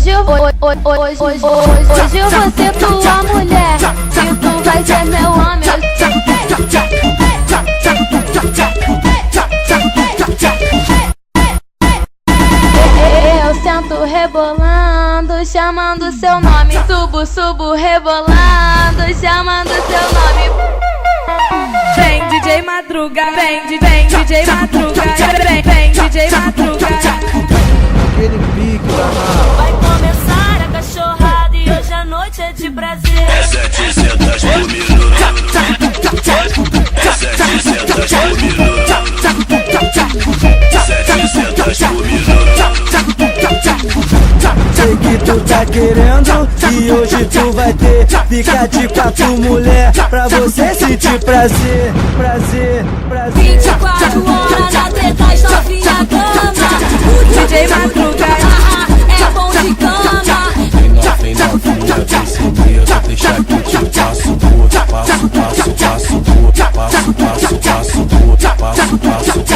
Hoje eu vou ser tua mulher e tu vai ser meu homem. Eu sento rebolando, chamando seu nome. Subo rebolando, chamando seu nome. Vem DJ Madruga, vem DJ Madruga, vem DJ Madruga. Aquele pique danado. Vai começar a cachorrada e hoje a noite é de prazer. É 700 por minuto. É 700 por minuto. 700 por minuto. Sei que tu tá querendo e hoje tu vai ter. Fica de quatro mulher pra você sentir prazer. 24 horas na treta, as novinha cama. O DJ Madruga é bom de cama. Vem novinha, vem segredo, deixa que eu te passo passo, passo, passo, passo, passo, passo, passo, passo, passo, passo, passo.